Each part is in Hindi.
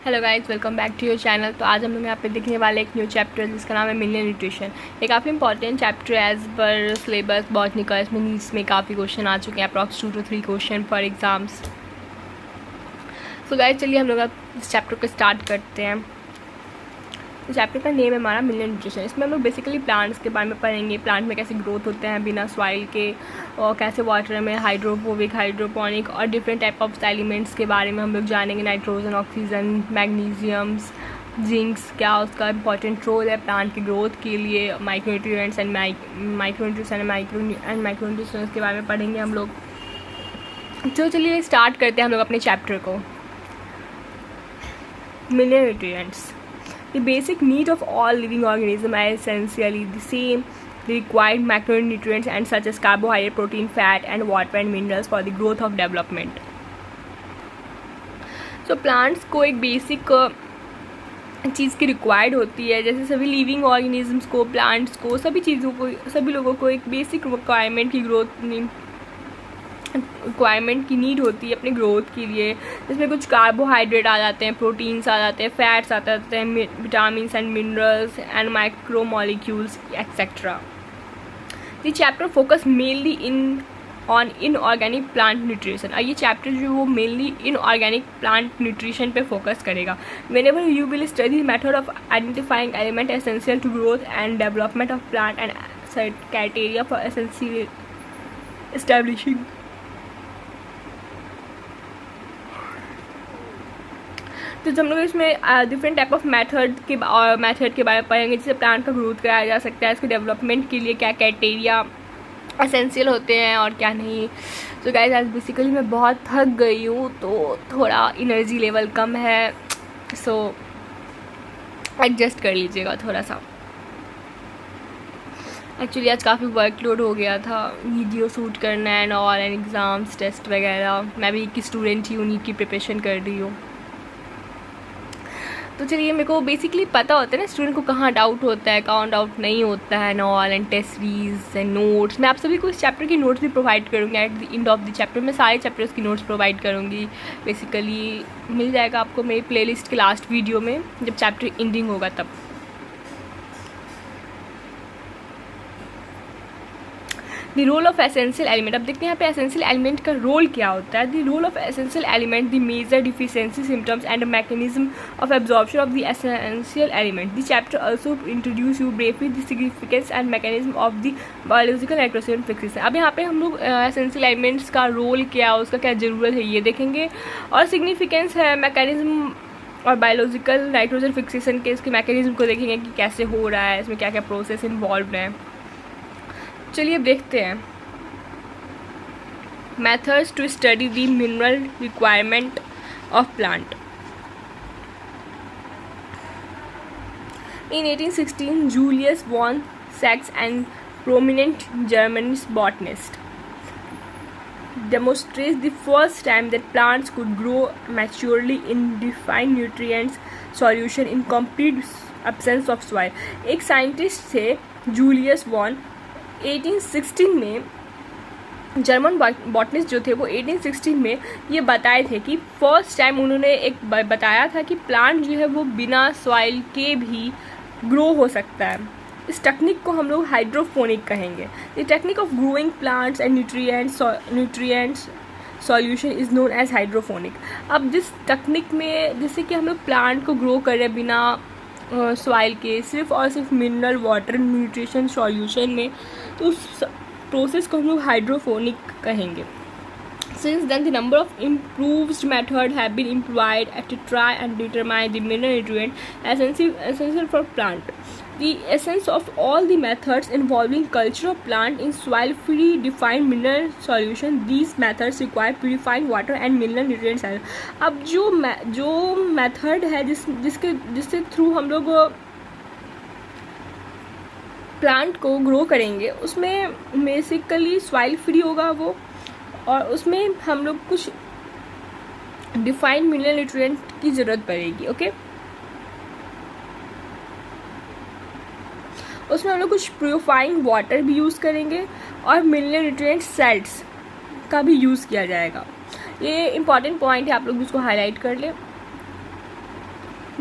Hello guys, welcome back to your channel. तो आज हम लोग यहाँ पे देखने वाले एक न्यू चैप्टर जिसका नाम है मिनरल न्यूट्रिशन। ये काफ़ी important chapter as per syllabus botany का। इसमें काफ़ी क्वेश्चन आ चुके हैं, approx 2 to 3 question for exams. So guys चलिए हम लोग अब इस चैप्टर को स्टार्ट करते हैं। तो चैप्टर का नेम है हमारा मिनरल न्यूट्रिशन। इसमें हम लोग बेसिकली प्लांट्स के बारे में पढ़ेंगे, प्लांट में कैसे ग्रोथ होते हैं बिना सॉइल के, और कैसे वाटर में हाइड्रोफोबिक, हाइड्रोपोनिक और डिफरेंट टाइप ऑफ एलिमेंट्स के बारे में हम लोग जानेंगे। नाइट्रोजन, ऑक्सीजन, मैग्नीशियम्स, जिंक्स, क्या उसका इंपॉर्टेंट रोल है प्लांट की ग्रोथ के लिए, माइक्रोन्यूट्रिएंट्स एंड माइक्रोन्यूट्रिएंट्स के बारे में पढ़ेंगे हम लोग। तो चलिए स्टार्ट करते हैं हम लोग अपने चैप्टर को। Mineral nutrients. The basic need of all living organisms are essentially the same. The required macronutrients and such as carbohydrate, protein, fat and water and minerals for the growth of development. So plants को एक basic चीज़ की रिक्वायर्ड होती है, जैसे सभी लिविंग ऑर्गेनिजम्स को, प्लांट्स को, सभी चीज़ों को, सभी लोगों को एक बेसिक रिक्वायरमेंट की नीड होती है अपने ग्रोथ के लिए, जिसमें कुछ कार्बोहाइड्रेट आ जाते हैं, प्रोटीन्स आ जाते हैं, फैट्स आ जाते हैं, vitamin and minerals and micro molecules etcetera. ये chapter focus mainly on inorganic plant nutrition. और ये चैप्टर जो वो मेनली इनऑर्गेनिक प्लांट न्यूट्रिशन पे फोकस करेगा। Whenever you will study method of identifying element essential to growth and development of plant and criteria for essential establishing. तो हम लोग इसमें डिफरेंट टाइप ऑफ मेथड के बारे में पढ़ेंगे, जिससे प्लांट का ग्रोथ कराया जा सकता है, इसके डेवलपमेंट के लिए क्या क्राइटेरिया एसेंशियल होते हैं और क्या नहीं। तो गाइस आज बेसिकली मैं बहुत थक गई हूँ, तो थोड़ा एनर्जी लेवल कम है, सो एडजस्ट कर लीजिएगा थोड़ा सा। एक्चुअली आज काफ़ी वर्कलोड हो गया था, वीडियो शूट करना and all and exams test वगैरह। मैं भी एक स्टूडेंट ही हूँ, नीट की प्रिपरेशन कर रही हूँ। तो चलिए, मेरे को बेसिकली पता होता है ना स्टूडेंट को कहाँ डाउट होता है, कहाँ डाउट नहीं होता है, all and test series and notes. मैं आप सभी को इस चैप्टर की नोट्स भी प्रोवाइड करूँगी at the end of the chapter. मैं सारे चैप्टर्स की नोट्स प्रोवाइड करूँगी। बेसिकली मिल जाएगा आपको मेरी प्लेलिस्ट के लास्ट वीडियो में, जब चैप्टर एंडिंग होगा तब। The role of essential element. अब देखते हैं यहाँ पे एसेंशियल एलिमेंट का रोल क्या होता है। The role of essential element, the major deficiency symptoms and mechanism of absorption of the essential element. The chapter also introduce you briefly the significance and mechanism of the biological nitrogen fixation. अब यहाँ पे हम लोग एसेंशियल एलिमेंट्स का रोल क्या, उसका क्या ज़रूरत है, ये देखेंगे। और सिग्निफिकेंस है, मैकेनिज्म और बायोलॉजिकल नाइट्रोजन फिक्सेशन के इसके मैकेनिज्म को देखेंगे कि कैसे हो रहा है, इसमें क्या क्या प्रोसेस इन्वॉल्व है। चलिए अब देखते हैं। Methods to study the mineral requirement of plant. In 1816, Julius von Sachs and prominent German botanist demonstrates the first time that plants could grow maturely in defined nutrients solution in complete absence of soil। एक साइंटिस्ट थे जूलियस वॉन, 1816 में जर्मन बॉटनिस्ट जो थे वो 1816 में ये बताए थे कि फर्स्ट टाइम उन्होंने एक बताया था कि प्लांट जो है वो बिना सॉइल के भी ग्रो हो सकता है। इस टेक्निक को हम लोग हाइड्रोफोनिक कहेंगे। The technique of growing plants and nutrients solution is known as hydroponic. अब जिस टेक्निक में जैसे कि हम लोग प्लांट को ग्रो कर रहे हैं बिना सॉइल के, सिर्फ और सिर्फ मिनरल वाटर न्यूट्रिशन सॉल्यूशन में, तो उस प्रोसेस को हम लोग हाइड्रोफोनिक कहेंगे। Since then, the number of improved methods have been employed to try and determine the mineral nutrient essential for plant. The essence of all the methods involving culture of plant in soil-free defined mineral solution. These methods require purified water and mineral nutrients. अब जो मेथड है जिसके थ्रू हम लोग प्लांट को ग्रो करेंगे, उसमें बेसिकली सॉइल फ्री होगा वो, और उसमें हम लोग कुछ डिफाइंड मिनरल न्यूट्रिएंट की ज़रूरत पड़ेगी। ओके, उसमें हम लोग कुछ प्यूरिफाइंग वाटर भी यूज़ करेंगे और मिनरल न्यूट्रिएंट सेल्स का भी यूज़ किया जाएगा। ये इंपॉर्टेंट पॉइंट है, आप लोग इसको हाईलाइट कर लें।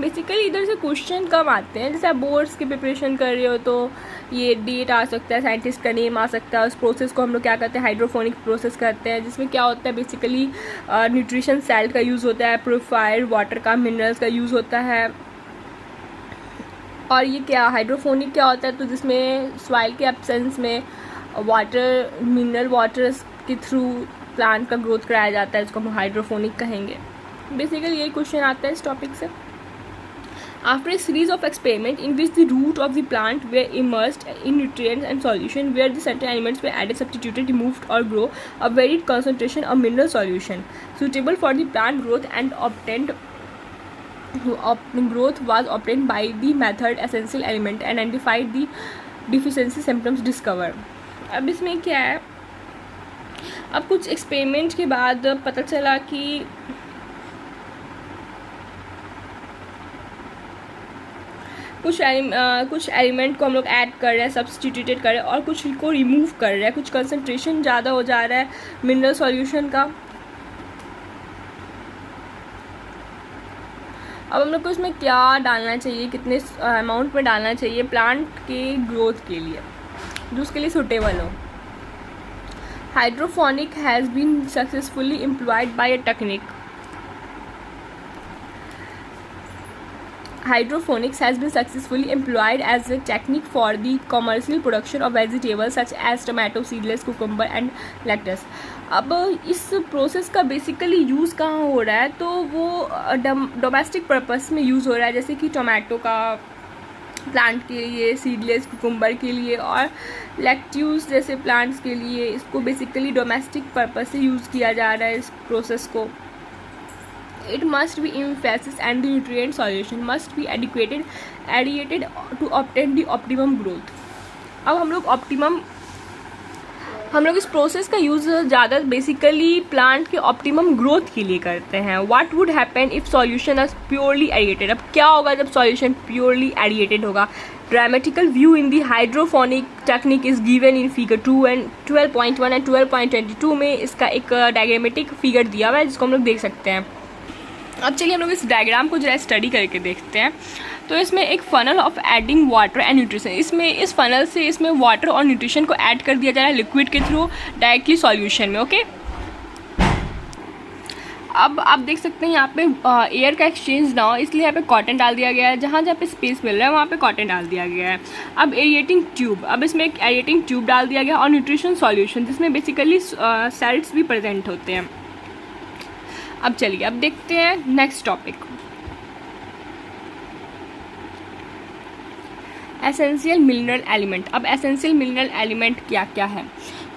बेसिकली इधर से क्वेश्चन कम आते हैं, जैसे आप बोर्ड्स की प्रिपरेशन कर रहे हो तो ये डेट आ सकता है, साइंटिस्ट का नेम आ सकता है। उस प्रोसेस को हम लोग क्या करते हैं, हाइड्रोफोनिक प्रोसेस करते हैं, जिसमें क्या होता है बेसिकली न्यूट्रिशन सेल का यूज़ होता है, प्योरीफायर वाटर का, मिनरल्स का यूज़ होता है। और ये क्या हाइड्रोफोनिक क्या होता है, तो जिसमें सॉइल के एब्सेंस में वाटर, मिनरल वाटर्स के थ्रू प्लांट का ग्रोथ कराया जाता है, इसको हम हाइड्रोफोनिक कहेंगे। बेसिकली यही क्वेश्चन आता है इस टॉपिक से। After a series of experiments in which the root of the plant were immersed in nutrients and solution, where the certain elements were added, substituted, removed, or grow a varied concentration of mineral solution suitable for the plant growth and growth was obtained by the method essential element and identified the deficiency symptoms discovered। अब इसमें क्या है, अब कुछ एक्सपेरिमेंट के बाद पता चला कि कुछ एलिमेंट को हम लोग ऐड कर रहे हैं, सब्स्टिट्यूटेड कर रहे हैं, और कुछ को रिमूव कर रहे हैं, कुछ कंसंट्रेशन ज़्यादा हो जा रहा है मिनरल सॉल्यूशन का। अब हम लोग को इसमें क्या डालना चाहिए, कितने अमाउंट में डालना चाहिए प्लांट के ग्रोथ के लिए, जो उसके लिए सूटेबल हो। Hydroponic has been successfully employed by a technique. Hydroponics has been successfully employed as a technique for the commercial production of vegetables such as tomato, seedless, cucumber and lettuce। अब इस प्रोसेस का बेसिकली यूज़ कहाँ हो रहा है, तो वो डोमेस्टिक पर्पस में यूज़ हो रहा है, जैसे कि टोमेटो का प्लांट के लिए, सीडलेस कुकुम्बर के लिए, और लेट्यूस जैसे प्लांट्स के लिए इसको बेसिकली डोमेस्टिक पर्पस से यूज़ किया जा रहा है इस प्रोसेस को। It must be emphasis and the nutrient solution must be adequated to obtain the optimum growth। अब हम लोग इस प्रोसेस का यूज़ ज़्यादा बेसिकली प्लांट के ऑप्टिमम ग्रोथ के लिए करते हैं। What would happen if solution is purely aerated? अब क्या होगा जब सॉल्यूशन प्योरली एडिएटेड होगा। Dramatical view in the hydroponic technique is given in figure 2 and 12.1 and 12.22 में इसका एक डायग्रामेटिक फिगर दिया हुआ है, जिसको हम लोग देख सकते हैं। अब चलिए हम लोग इस डायग्राम को जरा स्टडी करके देखते हैं। तो इसमें एक funnel of adding water and nutrition, इस फनल से इसमें वाटर और न्यूट्रिशन को ऐड कर दिया जा रहा है लिक्विड के थ्रू डायरेक्टली सॉल्यूशन में। ओके, अब आप देख सकते हैं यहाँ पे एयर का एक्सचेंज ना हो, इसलिए यहाँ पे कॉटन डाल दिया गया है, जहाँ जहाँ पे स्पेस मिल रहा है वहाँ पे कॉटन डाल दिया गया है। अब एरिएटिंग ट्यूब, अब इसमें एक एरिएटिंग ट्यूब डाल दिया गया और न्यूट्रिशन सॉल्यूशन, जिसमें बेसिकली सेल्स भी प्रेजेंट होते हैं। अब चलिए अब देखते हैं next topic, essential mineral element. अब एसेंशियल मिनरल एलिमेंट क्या क्या है?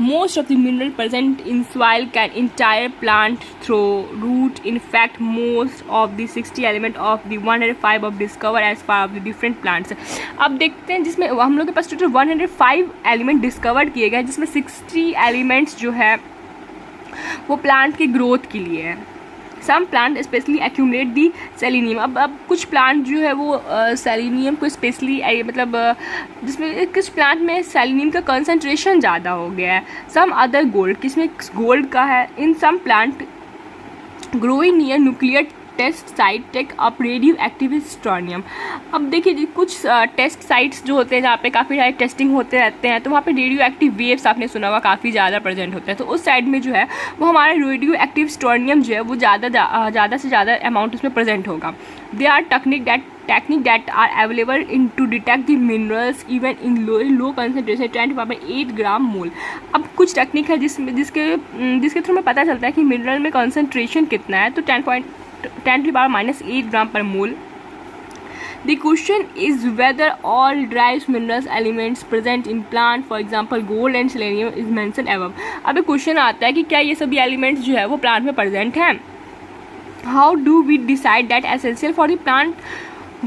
Most of the mineral present in soil can entire plant through root. In fact most of the 60 element of the 105 of discover as part of the different plants. अब देखते हैं, जिसमें हम लोग के पास टोटल 105 एलिमेंट डिस्कवर किए गए, जिसमें 60 एलिमेंट्स जो है वो प्लांट के ग्रोथ के लिए है। सम प्लांट स्पेशली एक्यूमुलेट दी सेलेनियम। अब कुछ प्लांट जो है वो सेलेनियम को स्पेशली मतलब जिसमें कुछ प्लांट में सेलेनियम का कंसंट्रेशन ज़्यादा हो गया है। सम अदर गोल्ड, किसमें गोल्ड का है। In some plant growing near nuclear test site take up radioactive strontium. अब देखिए कुछ टेस्ट साइट्स जो होते हैं जहाँ पे काफ़ी सारे टेस्टिंग होते रहते हैं, तो वहाँ पे रेडियो एक्टिव वेव्स आपने सुना हुआ काफ़ी ज़्यादा प्रेजेंट होते हैं, तो उस साइड में जो है वो हमारा रेडियो एक्टिव स्ट्रोनियम जो है वो ज़्यादा से ज़्यादा अमाउंट उसमें प्रेजेंट होगा। They are technique that are available in to detect the minerals even in low concentration 10⁸ gram mole. अब कुछ टेक्निक है जिसके थ्रू में पता चलता है कि मिनरल में कंसनट्रेशन कितना है, तो 10⁻⁻8 ग्राम पर मोल। The question is whether all trace minerals elements present in plant, for example gold and selenium, is mentioned above। अब एक क्वेश्चन आता है कि क्या ये सभी एलिमेंट्स जो है वो प्लांट में प्रेजेंट हैं। How do we decide that essential for the plant,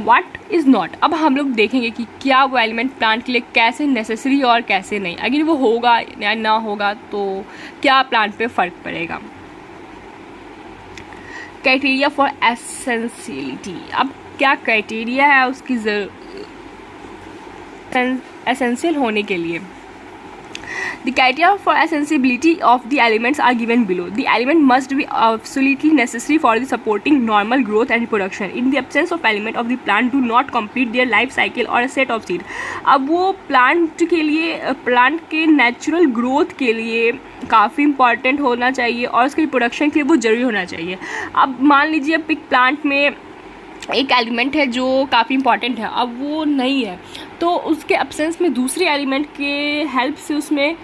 what is not? अब हम लोग देखेंगे कि क्या वो एलिमेंट प्लांट के लिए कैसे नेसेसरी और कैसे नहीं। अगर वो होगा या ना होगा तो क्या प्लांट पे फ़र्क पड़ेगा। क्राइटेरिया फॉर एसेंशियलिटी, अब क्या क्राइटेरिया है उसकी एसेंशियल होने के लिए। The criteria for accessibility of the elements are given below. The element must be absolutely necessary for the supporting normal growth and reproduction. In the absence of element of the plant do not complete their life cycle or a set of seed. अब वो प्लांट के लिए, प्लांट के नेचुरल ग्रोथ के लिए काफ़ी इंपॉर्टेंट होना चाहिए और उसके रिप्रोडक्शन के लिए वो ज़रूरी होना चाहिए. अब मान लीजिए पिक प्लांट में एक एलिमेंट है जो काफ़ी इंपॉर्टेंट है, अब वो नहीं है, तो उसके एब्सेंस में दूसरे एलिमेंट के हेल्प से उसमें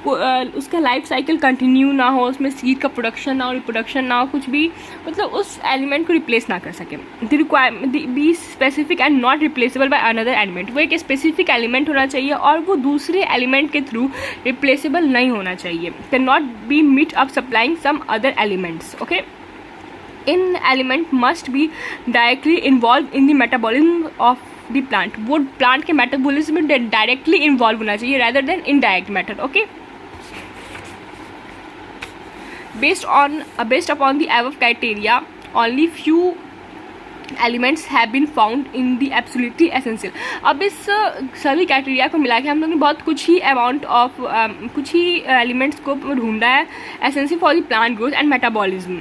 उसका लाइफ साइकिल कंटिन्यू ना हो, उसमें सीड का प्रोडक्शन ना हो, रिप्रोडक्शन ना हो, कुछ भी, मतलब उस एलिमेंट को रिप्लेस ना कर सके. The requirement be specific and not replaceable by another element. वो एक स्पेसिफिक एलिमेंट होना चाहिए और वो दूसरे एलिमेंट के थ्रू रिप्लेसेबल नहीं होना चाहिए. Can not be meet up supplying some other elements. Okay, in element must be directly involve in the metabolism of the plant. वो प्लांट के मेटाबॉलिज्म में डायरेक्टली इन्वॉल्व होना चाहिए rather than indirect method. Okay, based upon the above criteria only few elements have been found in the absolutely essential. अब इस सभी क्राइटेरिया को मिला के हम लोग ने बहुत कुछ ही अमाउंट ऑफ कुछ ही एलिमेंट्स को ढूंढा है essential for the plant growth and metabolism,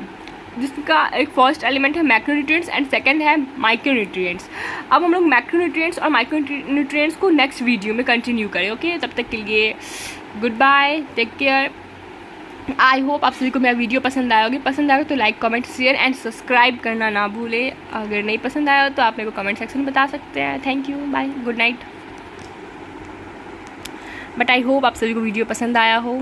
जिसका एक फर्स्ट एलिमेंट है मैक्रोन्यूट्रिएंट्स एंड सेकंड है माइक्रोन्यूट्रिएंट्स. अब हम लोग मैक्रोन्यूट्रिएंट्स और माइक्रोन्यूट्रिएंट्स को नेक्स्ट वीडियो में कंटिन्यू करें. ओके, तब तक के लिए good bye, take care. I hope आप सभी को मेरा वीडियो पसंद आया होगी. पसंद आएगा तो like, comment, share and subscribe करना ना भूलें. अगर नहीं पसंद आया तो आप मेरे को कमेंट सेक्शन में बता सकते हैं. Thank you, bye, good night. But I hope आप सभी को वीडियो पसंद आया हो.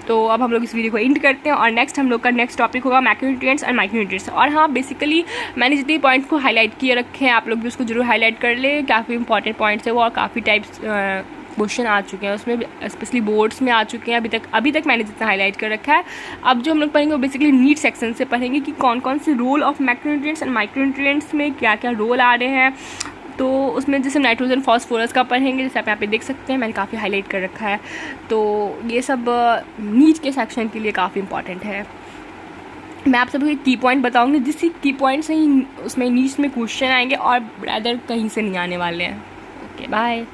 तो अब हम लोग इस वीडियो को एंड करते हैं और नेक्स्ट हम लोग का नेक्स्ट टॉपिक होगा मैक्रोन्यूट्रिएंट्स एंड माइक्रोन्यूट्रिएंट्स. और हाँ, बेसिकली मैंने जितने पॉइंट्स को हाईलाइट किए रखे हैं आप लोग भी उसको जरूर हाईलाइट कर ले. काफ़ी इंपॉर्टेंट पॉइंट्स है वो और काफ़ी टाइप्स क्वेश्चन आ चुके हैं उसमें, स्पेशली बोर्ड्स में आ चुके हैं. अभी तक मैंने जितना हाईलाइट कर रखा है. अब जो हम लोग पढ़ेंगे वो बेसिकली नीड सेक्शन से पढ़ेंगे कि कौन कौन से role of macronutrients and micronutrients में क्या क्या रोल आ रहे हैं. तो उसमें जैसे नाइट्रोजन फॉस्फोरस का पढ़ेंगे, जैसे आप यहाँ पे देख सकते हैं मैंने काफ़ी हाईलाइट कर रखा है. तो ये सब नीड के सेक्शन के लिए काफ़ी इंपॉर्टेंट है. मैं आप सभी को की पॉइंट बताऊँगी जिससे की पॉइंट से ही उसमें नीड्स में क्वेश्चन आएंगे और अदर कहीं से नहीं आने वाले हैं. Okay, bye.